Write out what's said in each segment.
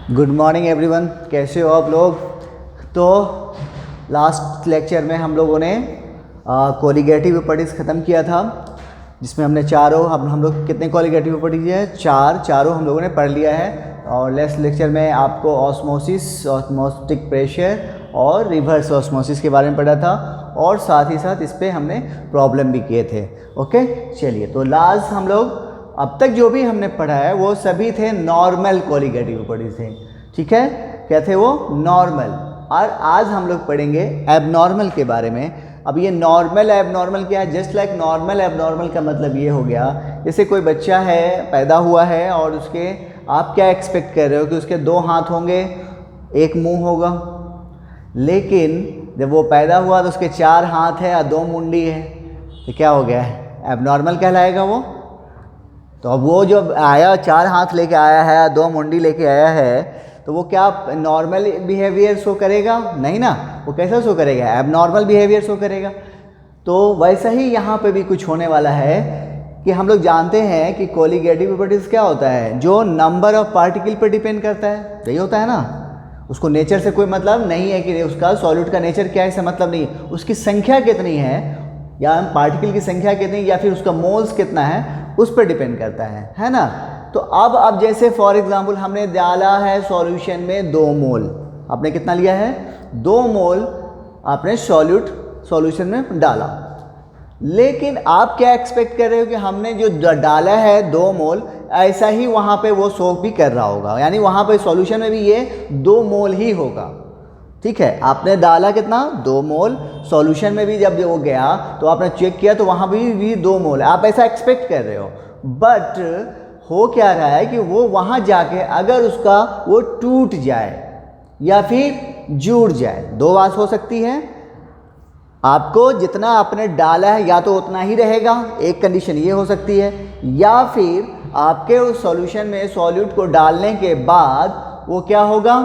Good morning everyone, कैसे हो आप लोग। तो लास्ट लेक्चर में हम लोगों ने कोलिगेटिव प्रॉपर्टीज़ ख़त्म किया था, जिसमें हमने चारों हम लोग कितने कोलिगेटिव प्रॉपर्टीज़ है, चारों हम लोगों ने पढ़ लिया है। और नेक्स्ट लेक्चर में आपको ऑस्मोसिस, ऑस्मोस्टिक प्रेशर और रिवर्स ऑस्मोसिस के बारे में पढ़ा था, और साथ ही साथ इस पर हमने प्रॉब्लम भी किए थे। ओके, चलिए, तो लास्ट हम लोग अब तक जो भी हमने पढ़ा है वो सभी थे नॉर्मल कोलिगेटिव प्रॉपर्टीज थे। ठीक है, क्या थे वो? नॉर्मल। और आज हम लोग पढ़ेंगे एबनॉर्मल के बारे में। अब ये नॉर्मल एबनॉर्मल क्या है? जस्ट लाइक नॉर्मल एबनॉर्मल का मतलब ये हो गया, जैसे कोई बच्चा है, पैदा हुआ है, और उसके आप क्या एक्सपेक्ट कर रहे हो कि उसके 2 हाथ होंगे, 1 मुंह होगा। लेकिन जब वो पैदा हुआ तो उसके 4 हाथ है और 2 मुंडी है, तो क्या हो गया? एबनॉर्मल कहलाएगा वो। तो अब वो जो आया 4 हाथ लेके आया है, 2 मुंडी लेके आया है, तो वो क्या नॉर्मल बिहेवियर शो करेगा? नहीं ना, वो कैसा शो करेगा? एबनॉर्मल बिहेवियर शो करेगा। तो वैसा ही यहाँ पे भी कुछ होने वाला है कि हम लोग जानते हैं कि कोलिगेटिव प्रॉपर्टीज़ क्या होता है, जो नंबर ऑफ पार्टिकल पर डिपेंड करता है। यही होता है ना। उसको नेचर से कोई मतलब नहीं है कि उसका सॉल्यूट का नेचर क्या है, इससे मतलब नहीं। उसकी संख्या कितनी है, या पार्टिकल की संख्या कितनी, या फिर उसका मोल्स कितना है, उस पर डिपेंड करता है ना। तो अब जैसे फॉर एग्जांपल हमने डाला है सॉल्यूशन में 2 मोल, आपने कितना लिया है? 2 मोल आपने सॉल्यूशन में डाला। लेकिन आप क्या एक्सपेक्ट कर रहे हो कि हमने जो डाला है 2 मोल, ऐसा ही वहाँ पे वो सोक भी कर रहा होगा, यानी वहाँ पे सॉल्यूशन में भी ये 2 मोल ही होगा। ठीक है, आपने डाला कितना? 2 मोल। सॉल्यूशन में भी जब वो गया तो आपने चेक किया तो वहाँ भी 2 मोल है, आप ऐसा एक्सपेक्ट कर रहे हो। बट हो क्या रहा है कि वो वहाँ जाके अगर उसका वो टूट जाए या फिर जुड़ जाए, 2 बात हो सकती है। आपको जितना आपने डाला है या तो उतना ही रहेगा, एक कंडीशन ये हो सकती है, या फिर आपके उस सॉल्यूशन में सॉल्यूट को डालने के बाद वो क्या होगा,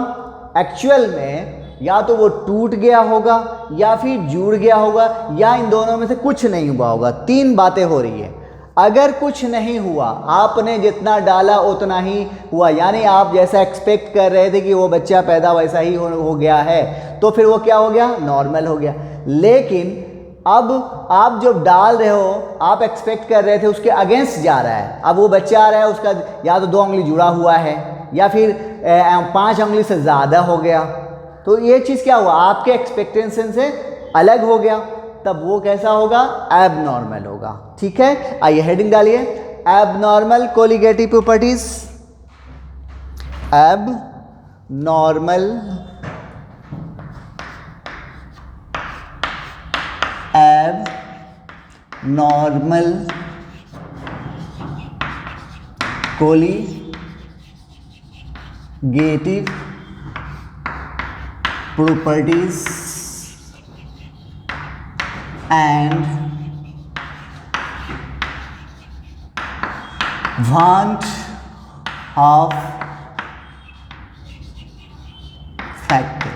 एक्चुअल में या तो वो टूट गया होगा या फिर जुड़ गया होगा, या इन दोनों में से कुछ नहीं हुआ होगा। 3 बातें हो रही है। अगर कुछ नहीं हुआ, आपने जितना डाला उतना ही हुआ, यानी आप जैसा एक्सपेक्ट कर रहे थे कि वो बच्चा पैदा वैसा ही हो गया है, तो फिर वो क्या हो गया? नॉर्मल हो गया। लेकिन अब आप जो डाल रहे हो, आप एक्सपेक्ट कर रहे थे उसके अगेंस्ट जा रहा है। अब वो बच्चा आ रहा है, उसका या तो 2 उंगली जुड़ा हुआ है या फिर 5 उंगली से ज़्यादा हो गया, तो ये चीज़ क्या हुआ? आपके एक्सपेक्टेशन से अलग हो गया, तब वो कैसा होगा? एबनॉर्मल होगा। ठीक है, आइए हेडिंग डालिए, abnormal colligative properties. Abnormal colligative properties and want of factor।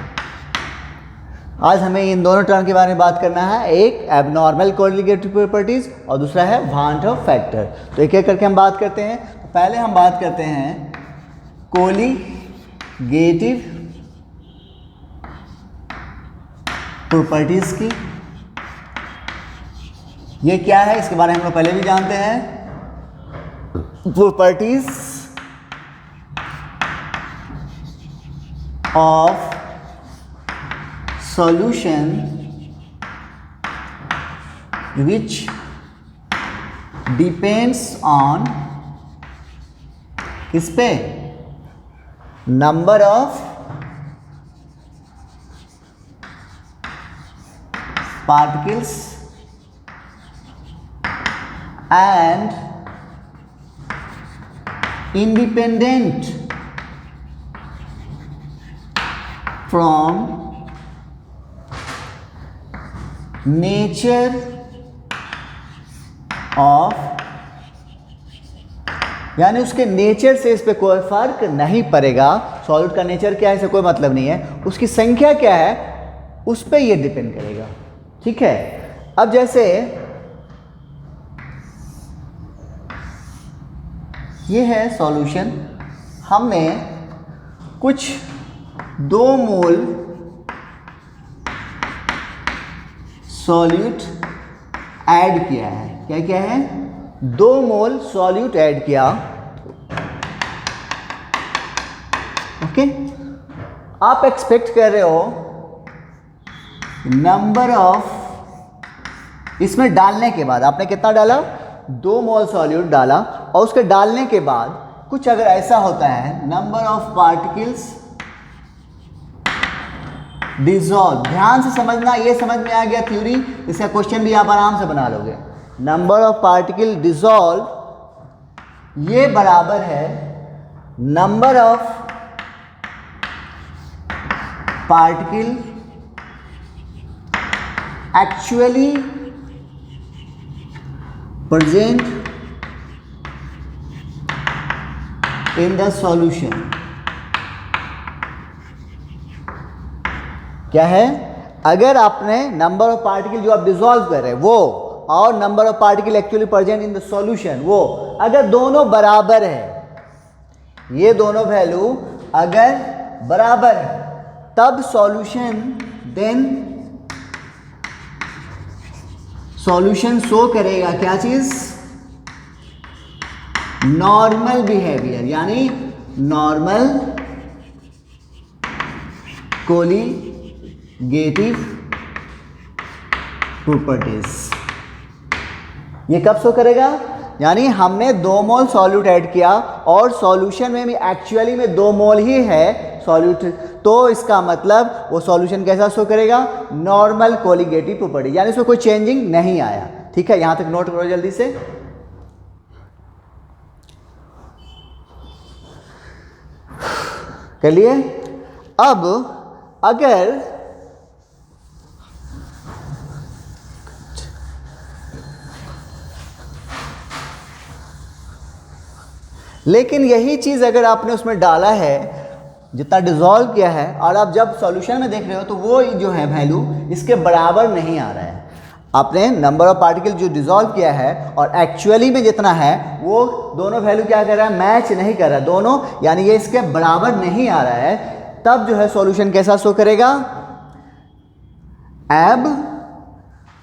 आज हमें इन दोनों टर्म के बारे में बात करना है, एक एबनॉर्मल कोलिगेटिव प्रॉपर्टीज और दूसरा है वांट ऑफ फैक्टर। तो एक एक करके हम बात करते हैं। तो पहले हम बात करते हैं कोलिगेटिव प्रॉपर्टीज की। ये क्या है, इसके बारे में हम लोग पहले भी जानते हैं। Properties of solution which depends on किस पे? Number of particles and independent from nature of, यानी उसके नेचर से इस पे कोई फर्क नहीं पड़ेगा। सॉलिड का नेचर क्या है इससे कोई मतलब नहीं है, उसकी संख्या क्या है उस पे ये डिपेंड करेगा। ठीक है, अब जैसे ये है सॉल्यूशन, हमने कुछ 2 मोल सॉल्यूट ऐड किया है। क्या क्या है? 2 मोल सॉल्यूट ऐड किया। ओके, आप एक्सपेक्ट कर रहे हो नंबर ऑफ, इसमें डालने के बाद आपने कितना डाला? 2 मोल सॉल्यूट डाला, और उसके डालने के बाद कुछ अगर ऐसा होता है, नंबर ऑफ पार्टिकल्स डिसॉल्व। ध्यान से समझना, ये समझ में आ गया थ्योरी, इसका क्वेश्चन भी आप आराम से बना लोगे। नंबर ऑफ पार्टिकल डिसॉल्व ये बराबर है number of particle actually present in the solution. क्या है? अगर आपने नंबर ऑफ पार्टिकल जो आप डिसॉल्व कर रहे हैं वो, और number of particle actually present in the solution वो, अगर दोनों बराबर है, ये दोनों वैल्यू अगर बराबर है, तब सॉल्यूशन, देन सॉल्यूशन शो करेगा क्या चीज? नॉर्मल बिहेवियर, यानी नॉर्मल कोलिगेटिव प्रॉपर्टीज। ये कब शो करेगा? यानी हमने 2 मोल सॉल्यूट ऐड किया और सॉल्यूशन में भी एक्चुअली में 2 मोल ही है सॉल्यूट, तो इसका मतलब वो सॉल्यूशन कैसा शो करेगा? नॉर्मल कोलिगेटिव प्रॉपर्टी, यानी इसमें कोई चेंजिंग नहीं आया। ठीक है, यहां तक नोट करो जल्दी से। कर लिए? अब अगर लेकिन यही चीज़ अगर आपने उसमें डाला है, जितना डिसॉल्व किया है, और आप जब सॉल्यूशन में देख रहे हो तो वो जो है वैल्यू इसके बराबर नहीं आ रहा है। आपने नंबर ऑफ पार्टिकल जो डिसॉल्व किया है और एक्चुअली में जितना है वो दोनों वैल्यू क्या कर रहा है? मैच नहीं कर रहा है दोनों, यानी ये इसके बराबर नहीं आ रहा है। तब जो है सॉल्यूशन कैसा शो करेगा? एब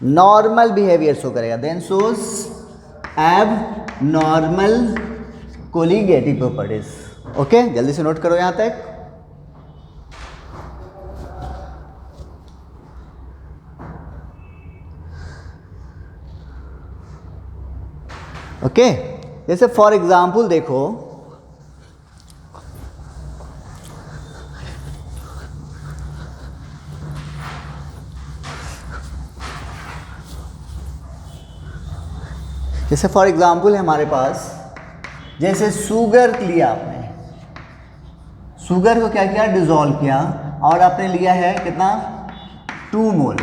नॉर्मल बिहेवियर शो करेगा। देन शोज एब नॉर्मल कोलिगेटिव प्रॉपर्टीज। ओके, जल्दी से नोट करो यहां तक। ओके, जैसे फॉर एग्जाम्पल देखो, जैसे फॉर एग्जाम्पल है हमारे पास, जैसे शुगर लिया आपने, शुगर को क्या किया? डिसॉल्व किया, और आपने लिया है कितना? 2 मोल।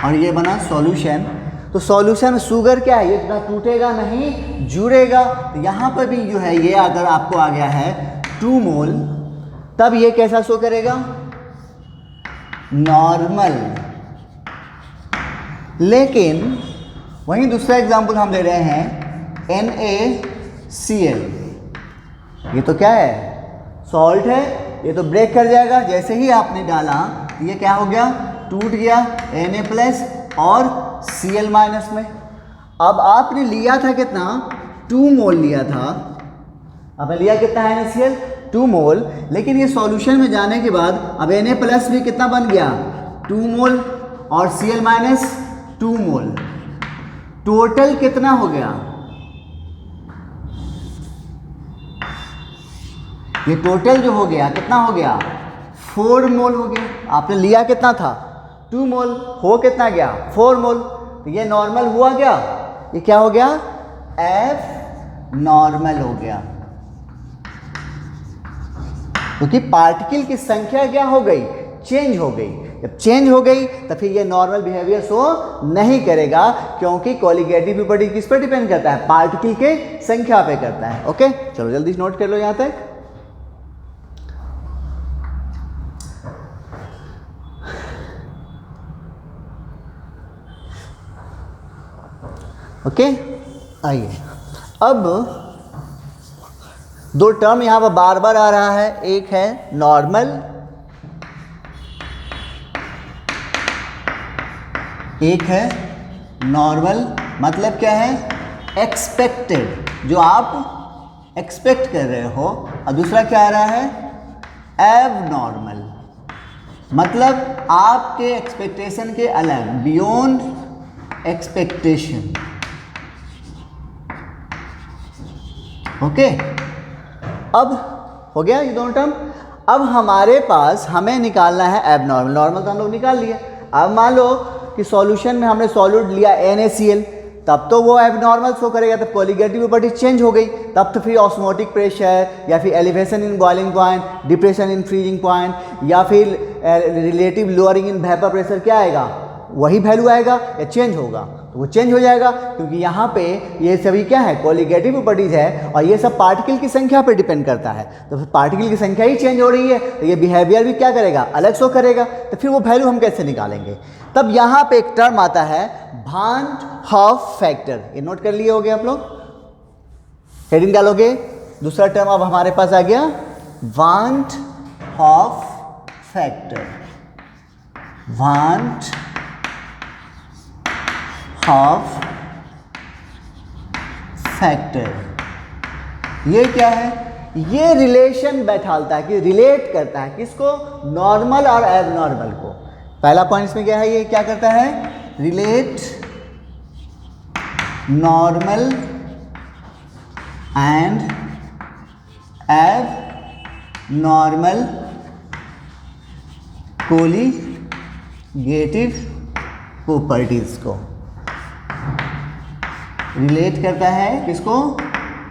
और ये बना सॉल्यूशन। तो सॉल्यूशन शुगर क्या है? ये इतना टूटेगा नहीं, जुड़ेगा। तो यहाँ पर भी जो है ये अगर आपको आ गया है 2 मोल, तब ये कैसा शो करेगा? नॉर्मल। लेकिन वहीं दूसरा एग्जांपल हम ले रहे हैं NaCl। ये तो क्या है? सॉल्ट है, ये तो ब्रेक कर जाएगा। जैसे ही आपने डाला तो ये क्या हो गया? टूट गया, Na प्लस और Cl माइनस में। अब आपने लिया था कितना? 2 मोल लिया था। अब लिया कितना है NaCl? 2 मोल। लेकिन ये सॉल्यूशन में जाने के बाद अब Na प्लस भी कितना बन गया? 2 मोल, और Cl माइनस 2 मोल। टोटल कितना हो गया? ये टोटल जो हो गया कितना हो गया? 4 मोल हो गया। आपने लिया कितना था? 2 मोल, हो कितना गया? 4 मोल। तो ये नॉर्मल हुआ क्या? ये क्या हो गया? F नॉर्मल हो गया, क्योंकि पार्टिकल की संख्या क्या हो गई? चेंज हो गई। जब चेंज हो गई तो फिर ये नॉर्मल बिहेवियर शो नहीं करेगा, क्योंकि कोलिगेटिव प्रॉपर्टी किस पर डिपेंड करता है? पार्टिकल के संख्या पे करता है। ओके, चलो जल्दी नोट कर लो यहां तक। ओके, आइए अब दो टर्म यहाँ पर बार बार आ रहा है, एक है नॉर्मल, एक है नॉर्मल। मतलब क्या है? एक्सपेक्टेड, जो आप एक्सपेक्ट कर रहे हो। और दूसरा क्या आ रहा है? एबनॉर्मल, मतलब आपके एक्सपेक्टेशन के अलग, बियॉन्ड एक्सपेक्टेशन। ओके, अब हो गया ये दोनों टर्म। अब हमारे पास हमें निकालना है एबनॉर्मल। नॉर्मल तो हम लोग निकाल लिए। अब मान लो कि सॉल्यूशन में हमने सॉल्यूट लिया NaCl, तब तो वो एबनॉर्मल शो करेगा, तब कोलिगेटिव प्रॉपर्टी चेंज हो गई। तब तो फिर ऑस्मोटिक प्रेशर या फिर elevation in boiling point, depression in freezing point, या फिर relative lowering in vapour pressure, क्या आएगा? वही वैल्यू आएगा या चेंज होगा? तो वो चेंज हो जाएगा, क्योंकि यहाँ पे ये सभी क्या है? कोलिगेटिव प्रॉपर्टीज है, और ये सब पार्टिकल की संख्या पे डिपेंड करता है। तो फिर पार्टिकल की संख्या ही चेंज हो रही है, तो ये बिहेवियर भी क्या करेगा? अलग शो करेगा। तो फिर वो वैल्यू हम कैसे निकालेंगे? तब यहाँ पे एक टर्म आता है वान हॉफ फैक्टर। ये नोट कर लिए होगे आप लोग, हेडिंग डालोगे। दूसरा टर्म अब हमारे पास आ गया वान हॉफ फैक्टर। वान हॉफ फैक्टर, ये क्या है? ये रिलेशन बैठालता है, कि रिलेट करता है किसको? नॉर्मल और एबनॉर्मल को। पहला पॉइंट इसमें क्या है? ये क्या करता है? Relate normal and abnormal colligative properties को। रिलेट करता है किसको?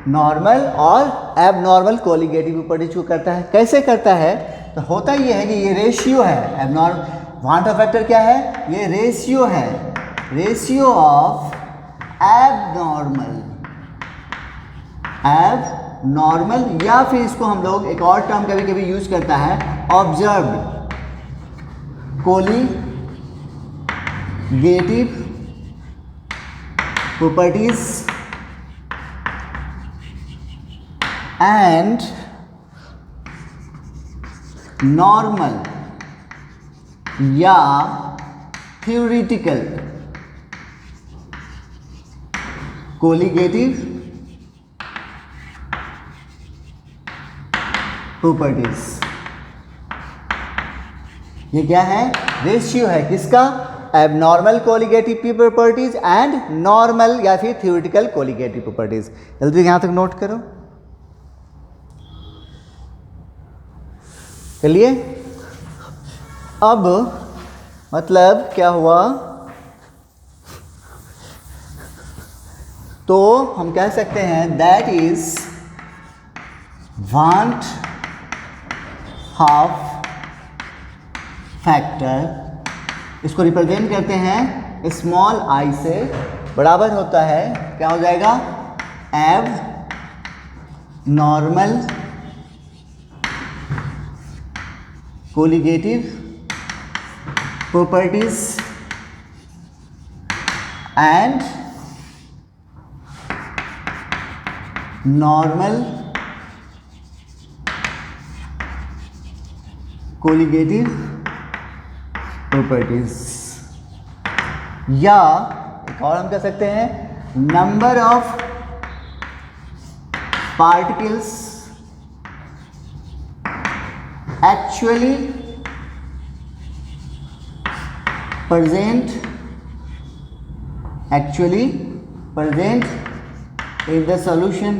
नॉर्मल और एबनॉर्मल कोलिगेटिव प्रॉपर्टीज को करता है। कैसे करता है? तो होता ये है कि ये रेशियो है। एबनॉर्मल वांट ऑफ फैक्टर क्या है? ये रेशियो है, रेशियो ऑफ एबनॉर्मल, या फिर इसको हम लोग एक और टर्म कभी कभी यूज करता है, observed colligative properties and normal या थ्योरेटिकल कोलिगेटिव प्रॉपर्टीज। ये क्या है? रेशियो है किसका? Abnormal colligative properties and normal या फिर थ्योरेटिकल कोलिगेटिव प्रॉपर्टीज। जल्दी यहां तक नोट करो। चलिए, अब मतलब क्या हुआ? तो हम कह सकते हैं that is want half factor. इसको रिप्रेजेंट करते हैं स्मॉल आई से, बराबर होता है क्या हो जाएगा? एब normal colligative properties and normal colligative properties, या एक और हम कह सकते हैं number of particles actually present in the solution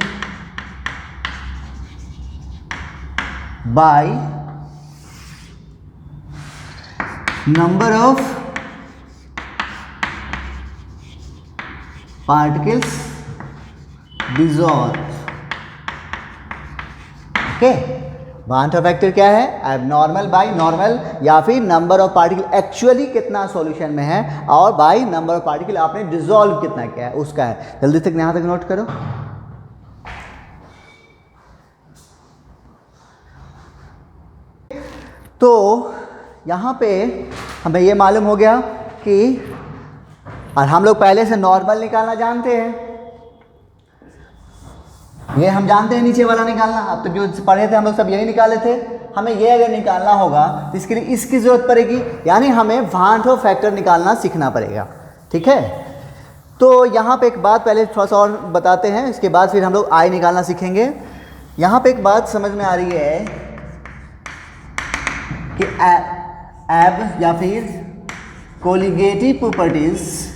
by number of particles dissolved। Okay, want Hoff factor क्या है? एबनॉर्मल बाई नॉर्मल, या फिर नंबर ऑफ पार्टिकल एक्चुअली कितना सॉल्यूशन में है, और बाई नंबर ऑफ पार्टिकल आपने डिसॉल्व कितना किया है उसका है। जल्दी तक यहां तक नोट करो। तो यहाँ पे हमें ये मालूम हो गया कि, और हम लोग पहले से नॉर्मल निकालना जानते हैं, ये हम जानते हैं नीचे वाला निकालना, अब तो जो पढ़े थे हम लोग सब यही निकाले थे। हमें ये अगर निकालना होगा तो इसके लिए इसकी ज़रूरत पड़ेगी, यानी हमें वांट ऑफ फैक्टर निकालना सीखना पड़ेगा। ठीक है, तो यहाँ पे एक बात पहले थोड़ा सा और बताते हैं, इसके बाद फिर हम लोग आई निकालना सीखेंगे। यहाँ पे एक बात समझ में आ रही है कि एब या फिर कोलिगेटिव प्रॉपर्टीज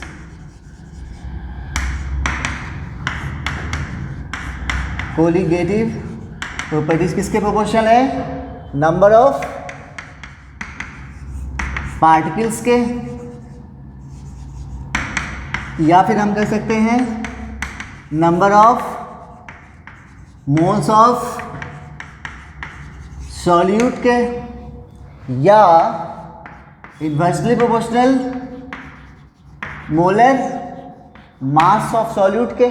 किसके प्रोपोर्शनल है? नंबर ऑफ पार्टिकल्स के, या फिर हम कह सकते हैं number of moles of solute के, या inversely proportional molar mass of solute के।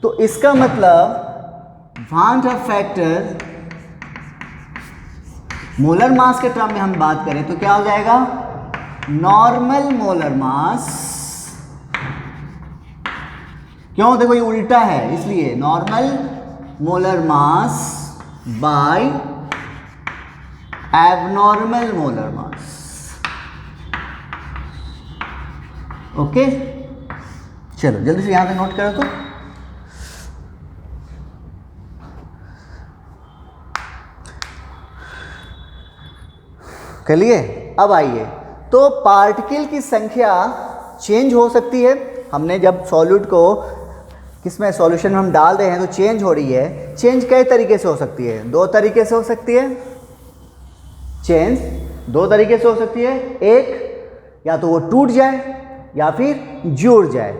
तो इसका मतलब want Hoff factor molar mass के टर्म में हम बात करें तो क्या हो जाएगा? Normal molar mass. क्यों? देखो ये उल्टा है, इसलिए normal molar mass by abnormal molar mass. Okay, चलो जल्दी से यहां पे नोट करो। तो कर लिए? अब आइए, तो पार्टिकल की संख्या चेंज हो सकती है। हमने जब सॉल्यूट को किसमें सॉल्यूशन में हम डाल रहे हैं तो चेंज हो रही है। चेंज कई तरीके से हो सकती है, दो तरीके से हो सकती है। चेंज दो तरीके से हो सकती है, एक या तो वो टूट जाए या फिर जुड़ जाए।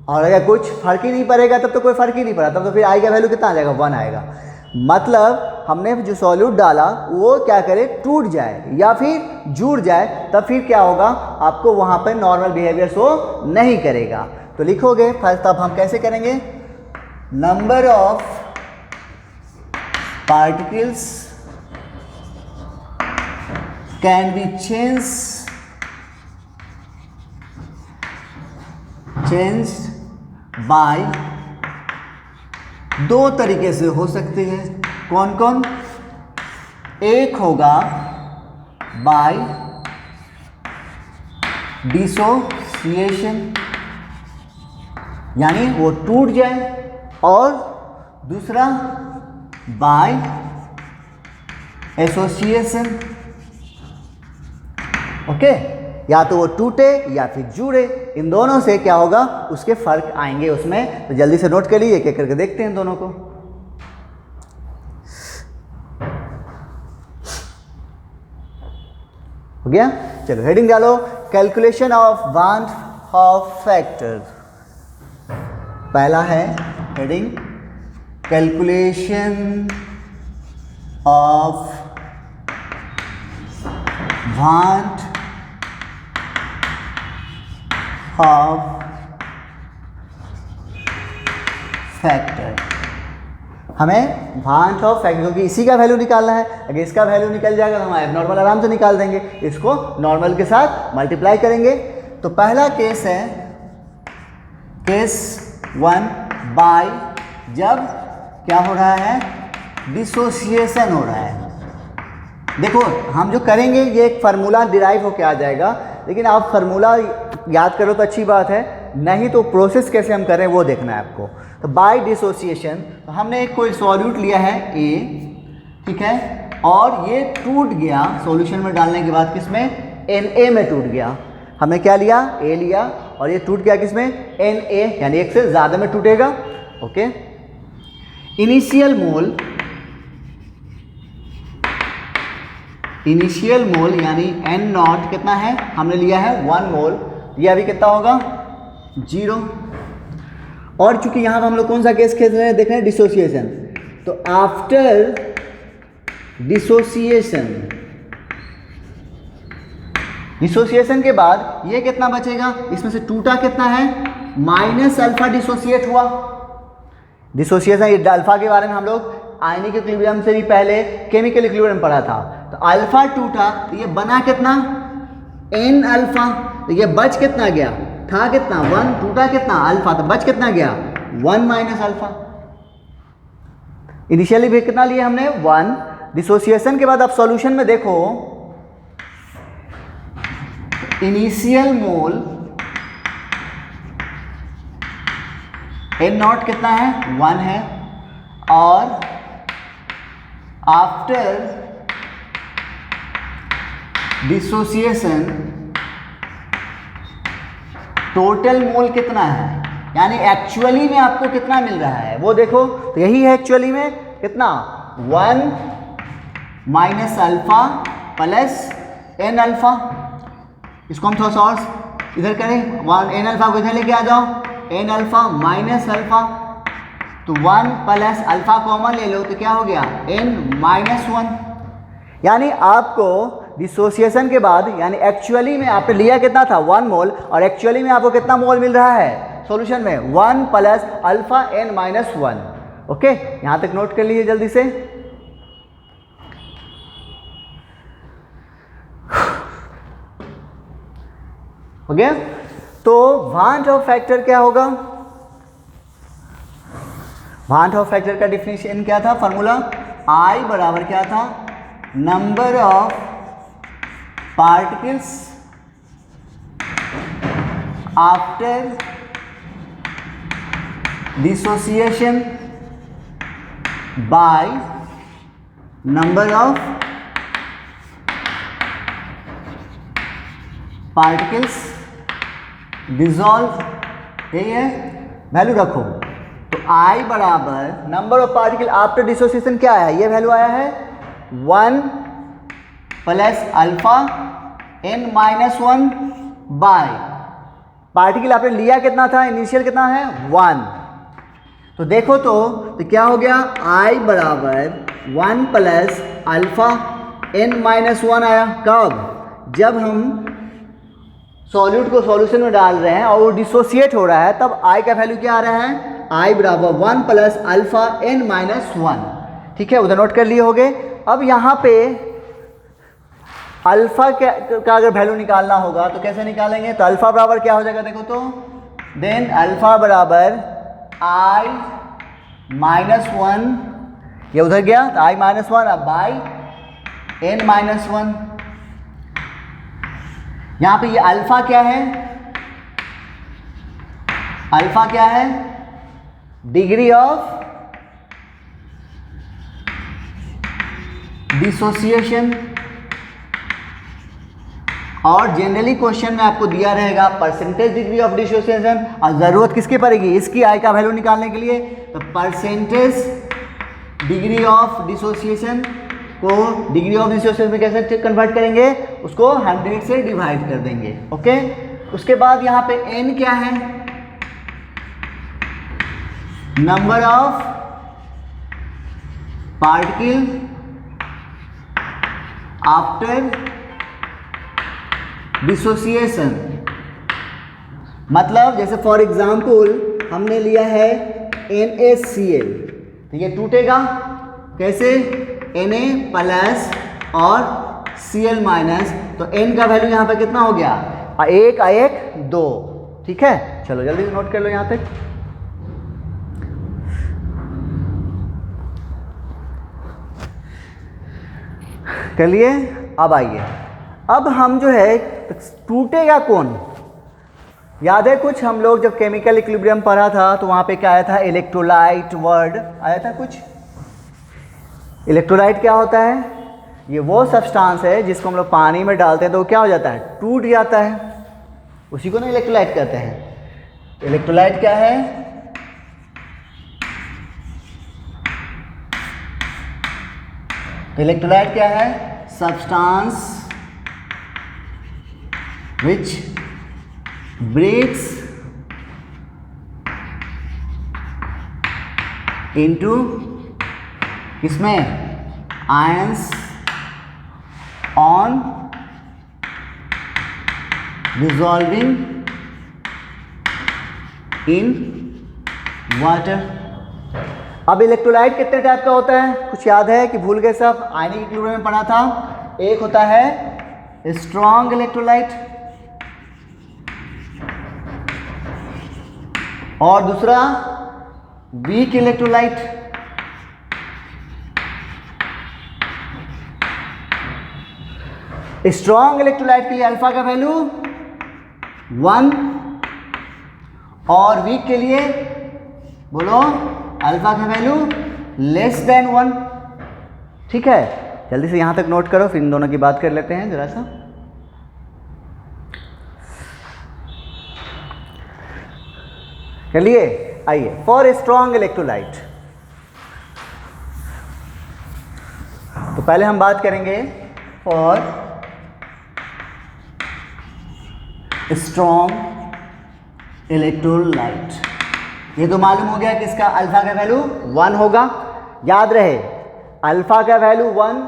और अगर कुछ फर्क ही नहीं पड़ेगा तब तो कोई फर्क ही नहीं पड़ा, तब तो फिर आई का वैल्यू कितना आ जाएगा? 1 आएगा। मतलब हमने जो सॉल्यूट डाला वो क्या करे? टूट जाए या फिर जुड़ जाए, तब फिर क्या होगा? आपको वहां पर नॉर्मल बिहेवियर शो नहीं करेगा। तो लिखोगे फर्स्ट, तब हम कैसे करेंगे? Number of particles can be changed by, दो तरीके से हो सकते हैं। कौन कौन? एक होगा बाय डिसोसिएशन, यानी वो टूट जाए, और दूसरा बाय एसोसिएशन। ओके, या तो वो टूटे या फिर जुड़े, इन दोनों से क्या होगा? उसके फर्क आएंगे उसमें। तो जल्दी से नोट कर लीजिए, एक करके देखते हैं दोनों को। हो गया? चलो हेडिंग डालो, calculation of want Hoff factor. पहला है heading calculation of want Hoff factor. हमें वांट ऑफ फैक्टर, क्योंकि इसी का वैल्यू निकालना है। अगर इसका वैल्यू निकल जाएगा तो हम एबनॉर्मल आराम से निकाल देंगे, इसको नॉर्मल के साथ मल्टीप्लाई करेंगे। तो पहला केस है केस 1 बाय, जब क्या हो रहा है? डिसोसिएशन हो रहा है। देखो हम जो करेंगे ये एक फार्मूला डिराइव होकर आ जाएगा, लेकिन आप फार्मूला याद करो तो अच्छी बात है, नहीं तो प्रोसेस कैसे हम करें वो देखना है आपको। तो बाय डिसोसिएशन, तो हमने एक कोई सॉल्यूट लिया है A, ठीक है, और ये टूट गया सॉल्यूशन में डालने के बाद किसमें? Na में टूट गया। हमने क्या लिया? A लिया, और ये टूट गया किसमें? Na, यानी एक से ज़्यादा में टूटेगा। ओके, इनिशियल मोल यानी N0 कितना है? हमने लिया है 1 मोल, ये अभी कितना होगा? 0। और चूंकि यहाँ पर हम लोग कौन सा केस खेल रहे हैं? देख रहे हैं डिसोसिएशन। तो आफ्टर डिसोसिएशन के बाद ये कितना बचेगा? इसमें से टूटा कितना है? माइनस अल्फा डिसोसिएट हुआ। डिसोसिएशन, ये अल्फा के बारे में हम लोग आयनिक इक्विलिब्रियम से भी पहले केमिकल इक्विलिब्रियम पढ़ा था। तो अल्फा टूटा तो ये बना कितना? N alpha. तो ये बच कितना गया? था कितना? 1, टूटा कितना? अल्फा, तो बच कितना गया? 1 माइनस अल्फा। इनिशियली भी कितना लिया हमने 1। डिसोसिएशन के बाद आप सॉल्यूशन में देखो, इनिशियल मोल N नॉट कितना है 1 है, और आफ्टर डिसोसिएशन टोटल मोल कितना है, यानी एक्चुअली में आपको कितना मिल रहा है वो देखो। तो यही है एक्चुअली में कितना 1 minus alpha plus n alpha. इसको हम थोड़ा सा और इधर करें, 1 एन अल्फा को इधर लेके आ जाओ, एन अल्फा माइनस अल्फा, तो 1 प्लस अल्फा कॉमन ले लो तो क्या हो गया एन माइनस 1। यानी आपको डिसोसिएशन के बाद, यानी एक्चुअली में आपने लिया कितना था 1 मोल, और एक्चुअली में आपको कितना मोल मिल रहा है सॉल्यूशन में 1 plus alpha n minus 1। Okay, यहां तक नोट कर लीजिए जल्दी से। हो गया। तो वांट ऑफ फैक्टर क्या होगा, वांट ऑफ फैक्टर का डिफिनेशन क्या था, फॉर्मूला I बराबर क्या था, number of particles after dissociation by number of particles dissolve, यही है, वैल्यू रखो। तो I बराबर number of particle after dissociation क्या आया, ये वैल्यू आया है 1 plus alpha n minus 1 by particle आपने लिया कितना था, इनिशियल कितना है 1। तो देखो तो क्या हो गया, I बराबर 1 प्लस अल्फा एन माइनस 1 आया। कब, जब हम सॉल्यूट को सॉल्यूशन में डाल रहे हैं और वो डिसोसिएट हो रहा है, तब I का वैल्यू क्या आ रहा है, I बराबर 1 प्लस अल्फा एन माइनस 1। ठीक है, उधर नोट कर लिए होगे। अब यहाँ पे अल्फा का अगर वैल्यू निकालना होगा तो कैसे निकालेंगे, तो अल्फा बराबर क्या हो जाएगा देखो तो, देन अल्फा बराबर I माइनस 1, ये उधर गया तो I माइनस 1 अब बाई एन माइनस 1। यहाँ पे ये अल्फा क्या है, अल्फा क्या है, डिग्री ऑफ डिसोसिएशन, और जनरली क्वेश्चन में आपको दिया रहेगा परसेंटेज डिग्री ऑफ डिसोसिएशन, और ज़रूरत किसकी पड़ेगी, इसकी आई का वैल्यू निकालने के लिए। तो परसेंटेज डिग्री ऑफ डिसोसिएशन को डिग्री ऑफ डिसोसिएशन में कैसे कन्वर्ट करेंगे, उसको 100 से डिवाइड कर देंगे। ओके, उसके बाद यहाँ पे n क्या है, number of particle after dissociation, मतलब जैसे फॉर एग्जाम्पल हमने लिया है NaCl, तो ये टूटेगा कैसे, Na प्लस और Cl माइनस, तो n का वैल्यू यहाँ पे कितना हो गया, 1 2। ठीक है, चलो जल्दी से नोट कर लो यहाँ तक। कर लिए, अब आइए, अब हम जो है टूटेगा कौन, याद है कुछ हम लोग जब केमिकल इक्विलिब्रियम पढ़ा था तो वहाँ पे क्या आया था, इलेक्ट्रोलाइट वर्ड आया था कुछ। इलेक्ट्रोलाइट क्या होता है, ये वो सब्सटेंस है जिसको हम लोग पानी में डालते हैं तो वो क्या हो जाता है, टूट जाता है, उसी को ना इलेक्ट्रोलाइट कहते हैं। इलेक्ट्रोलाइट क्या है, इलेक्ट्रोलाइट क्या है, सब्सटेंस which breaks into किसमें, ions on dissolving in water। अब इलेक्ट्रोलाइट कितने टाइप का होता है, कुछ याद है कि भूल गए सब, आयनिक इक्विलिब्रियम में पढ़ा था। एक होता है स्ट्रॉन्ग इलेक्ट्रोलाइट और दूसरा वीक इलेक्ट्रोलाइट। स्ट्रॉन्ग इलेक्ट्रोलाइट के लिए अल्फा का वैल्यू 1 और वीक के लिए बोलो अल्फा का वैल्यू लेस देन 1। ठीक है, जल्दी से यहां तक नोट करो, फिर इन दोनों की बात कर लेते हैं जरा सा। चलिए आइए, फॉर स्ट्रॉन्ग इलेक्ट्रोलाइट तो पहले हम बात करेंगे फॉर स्ट्रॉन्ग इलेक्ट्रोलाइट। ये तो मालूम हो गया कि इसका अल्फा का वैल्यू 1 होगा। याद रहे अल्फा का वैल्यू 1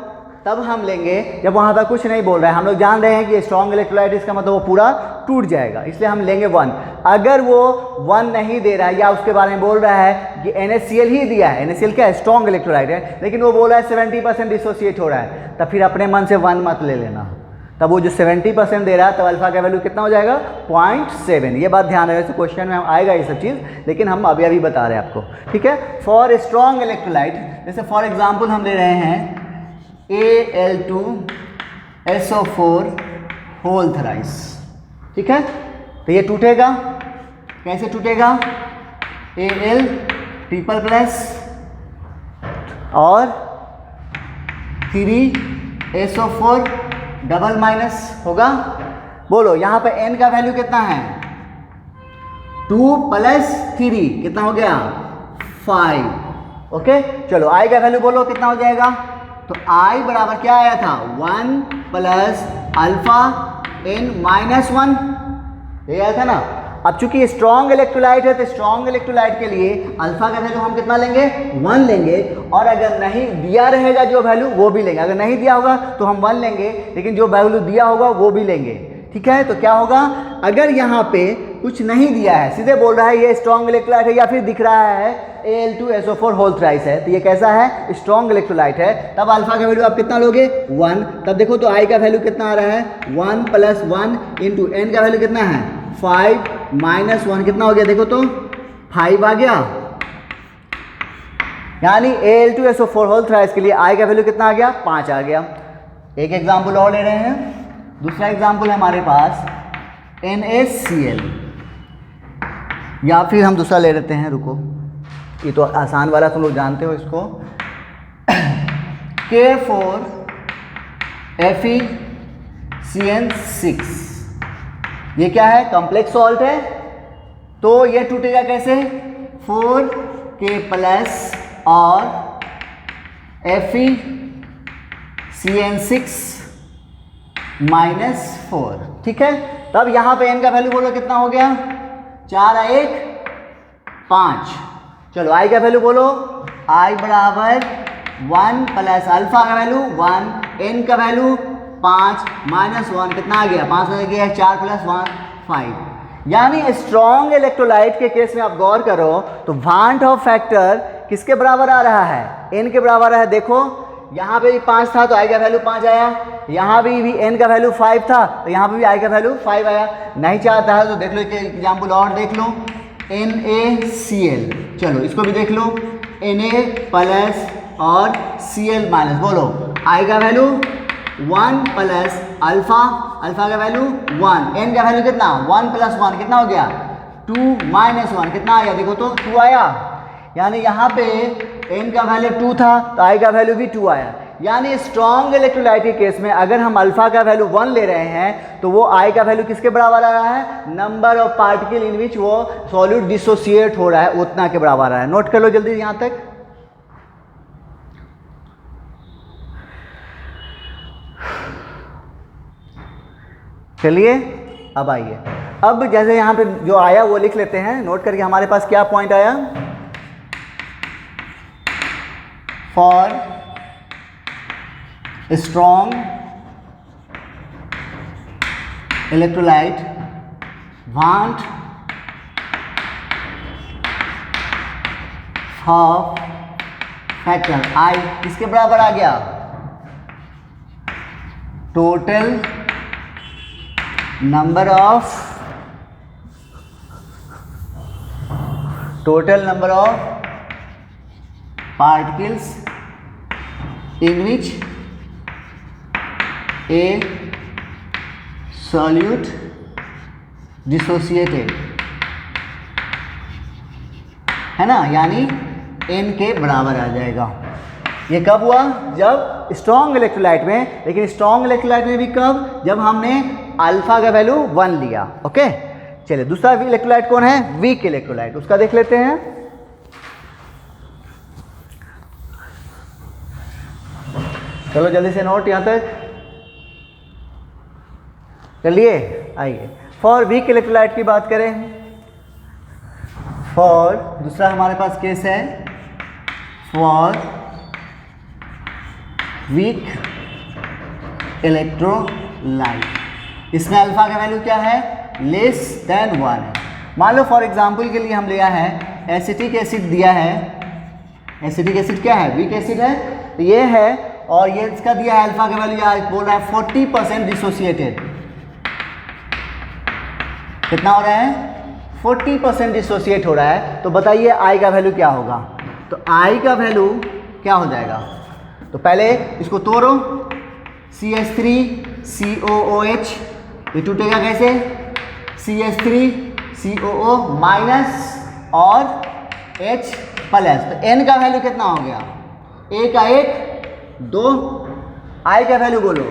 तब हम लेंगे जब वहाँ पर कुछ नहीं बोल रहा है। हम लोग जान रहे हैं कि स्ट्रॉन्ग इलेक्ट्रोलाइट इसका मतलब वो पूरा टूट जाएगा, इसलिए हम लेंगे 1। अगर वो 1 नहीं दे रहा है या उसके बारे में बोल रहा है कि NaCl ही दिया है, NaCl क्या है, स्ट्रॉन्ग इलेक्ट्रोलाइट है, लेकिन वो बोल रहा है 70% डिसोसिएट हो रहा है, तब फिर अपने मन से 1 मत ले लेना। तब वो जो 70% दे रहा है तब अल्फा का वैल्यू कितना हो जाएगा 0.7। ये बात ध्यान रहे, क्वेश्चन में आएगा ये सब चीज़, लेकिन हम अभी बता रहे हैं आपको। ठीक है, फॉर स्ट्रॉन्ग इलेक्ट्रोलाइट जैसे फॉर एग्जाम्पल हम ले रहे हैं Al2SO4 होल थराइस। ठीक है, तो ये टूटेगा, कैसे टूटेगा, Al ट्रिपल प्लस और 3SO4 डबल माइनस होगा। बोलो यहाँ पे n का वैल्यू कितना है, 2 + 3 कितना हो गया 5। ओके, चलो i का वैल्यू बोलो कितना हो जाएगा, तो i बराबर क्या आया था 1 + अल्फा n - 1, ये आया था ना। अब चूंकि स्ट्रॉन्ग इलेक्ट्रोलाइट है तो स्ट्रॉन्ग इलेक्ट्रोलाइट के लिए अल्फा का वैल्यू हम कितना लेंगे 1 लेंगे, और अगर नहीं दिया रहेगा जो वैल्यू वो भी लेंगे। अगर नहीं दिया होगा तो हम 1 लेंगे, लेकिन जो वैल्यू दिया होगा वो भी लेंगे। ठीक है, तो क्या होगा, अगर यहाँ पे कुछ नहीं दिया है, सीधे बोल रहा है ये स्ट्रॉन्ग इलेक्ट्रोलाइट है, या फिर दिख रहा है Al2SO4 होल थ्राइस है, तो ये कैसा है, स्ट्रॉन्ग इलेक्ट्रोलाइट है, तब अल्फा का वैल्यू आप कितना लोगे 1। तब देखो तो i का वैल्यू कितना आ रहा है 1 + 1 × n का वैल्यू कितना है 5 - 1 कितना हो गया, देखो तो 5 आ गया। यानी Al2SO4 होल थ्राइस के लिए i का वैल्यू कितना आ गया 5 आ गया। एक एग्जाम्पल और ले रहे हैं, दूसरा एग्जाम्पल है हमारे पास NaCl, या फिर हम दूसरा ले लेते हैं, रुको ये तो आसान वाला तुम लोग जानते हो इसको, K4FeCN6। ये क्या है, कॉम्प्लेक्स सॉल्ट है, तो ये टूटेगा कैसे, 4K+ और FeCN6 -4। ठीक है, तब यहाँ पे n का वैल्यू बोलो कितना हो गया 4 × 1 5। चलो i का वैल्यू बोलो, i बराबर 1 + अल्फा का वैल्यू 1, n का वैल्यू 5 - 1 कितना आ गया 5 आ गया, 4 + 1 5। यानी स्ट्रॉन्ग इलेक्ट्रोलाइट के केस में आप गौर करो तो वांट ऑफ फैक्टर किसके बराबर आ रहा है, n के बराबर है। देखो यहाँ पे भी 5 था तो i का वैल्यू 5 आया, यहाँ भी n का वैल्यू 5 था तो यहाँ पे भी i का वैल्यू 5 आया। नहीं चाहता है तो देख लो, एक एग्जाम्पल और देख लो, NaCl, चलो इसको भी देख लो, Na+ और Cl-, बोलो i का वैल्यू 1 + अल्फा, अल्फा का वैल्यू 1, n का वैल्यू कितना 1 + 1 कितना हो गया 2 - 1 कितना आया, देखो तो 2 आया। यानी यहाँ पे n का वैल्यू 2 था तो i का वैल्यू भी 2 आया। यानी स्ट्रॉन्ग इलेक्ट्रोलाइट के केस में अगर हम अल्फा का वैल्यू 1 ले रहे हैं तो वो i का वैल्यू किसके बराबर आ रहा है, नंबर ऑफ पार्टिकल इन विच वो सॉल्यूट डिसोसिएट हो रहा है उतना के बराबर आ रहा है। नोट कर लो जल्दी यहाँ तक। चलिए अब आइए, अब जैसे यहाँ पे जो आया वो लिख लेते हैं, नोट करके हमारे पास क्या पॉइंट आया, for strong electrolyte want Hoff factor i किसके बराबर आ गया, total number of particles in which a solute dissociated, है ना, यानी n के बराबर आ जाएगा। ये कब हुआ? जब स्ट्रॉन्ग इलेक्ट्रोलाइट में, लेकिन स्ट्रॉन्ग इलेक्ट्रोलाइट में भी कब? जब हमने अल्फा का वैल्यू 1 लिया। ओके, चलिए दूसरा इलेक्ट्रोलाइट कौन है? वीक इलेक्ट्रोलाइट, उसका देख लेते हैं। चलो जल्दी से नोट यहाँ तक कर लिए। आइए फॉर वीक इलेक्ट्रोलाइट की बात करें। फॉर दूसरा हमारे पास केस है फॉर वीक इलेक्ट्रोलाइट। इसमें अल्फा का वैल्यू क्या है? लेस देन 1 है। मान लो फॉर एग्जांपल के लिए हम लिया है एसिटिक एसिड दिया है। एसिटिक एसिड क्या है? वीक एसिड है, तो ये है, और ये इसका दिया है अल्फा का वैल्यू, यार बोल रहा है 40% डिसोसिएटेड। कितना हो रहा है? 40% डिसोसिएट हो रहा है। तो बताइए आई का वैल्यू क्या होगा? तो आई का वैल्यू क्या हो जाएगा? तो पहले इसको तोड़ो, CH3 COOH, ये टूटेगा कैसे? CH3 COO माइनस और H प्लस, तो N का वैल्यू कितना हो गया? A का 1 2, I का वैल्यू बोलो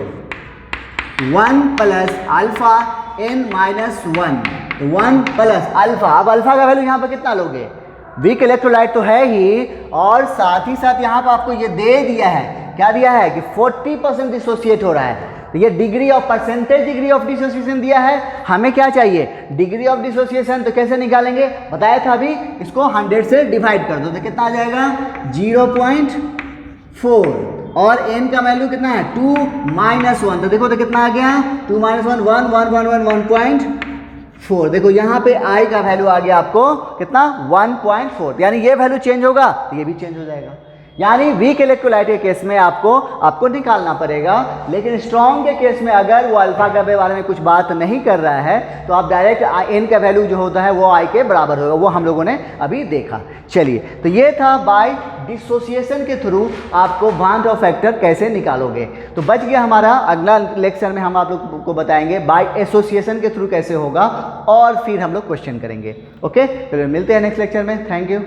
1 प्लस अल्फा N माइनस 1, तो 1 प्लस अल्फा। अब अल्फा का वैल्यू यहाँ पर कितना लोगे? वीक इलेक्ट्रोलाइट तो है ही, और साथ ही साथ यहाँ पर आपको ये दे दिया है, क्या दिया है कि 40% डिसोसिएट हो रहा है। तो ये degree of percentage degree of dissociation दिया है। हमें क्या चाहिए? Degree of dissociation. तो कैसे निकालेंगे? बताया था अभी, इसको 100 से डिवाइड कर दो तो कितना आ जाएगा? 0.4, और n का वैल्यू कितना है? 2 माइनस 1, तो देखो तो कितना आ गया? 2 माइनस 1 1 1 1 1 1.4। देखो यहाँ पे i का वैल्यू आ गया आपको कितना? 1.4, यानी ये वैल्यू चेंज होगा तो ये भी चेंज हो जाएगा। यानी वीक इलेक्ट्रोलाइट के केस में आपको निकालना पड़ेगा, लेकिन स्ट्रॉन्ग के केस में अगर वो अल्फा के बारे में कुछ बात नहीं कर रहा है तो आप डायरेक्ट n का वैल्यू जो होता है वो i के बराबर होगा, वो हम लोगों ने अभी देखा। चलिए, तो ये था बाय डिसोसिएशन के थ्रू आपको वान डॉ फैक्टर कैसे निकालोगे। तो बच गया हमारा, अगला लेक्चर में हम आप लोग को बताएंगे बाय एसोसिएशन के थ्रू कैसे होगा, और फिर हम लोग क्वेश्चन करेंगे। ओके, तो मिलते हैं नेक्स्ट लेक्चर में। Thank you.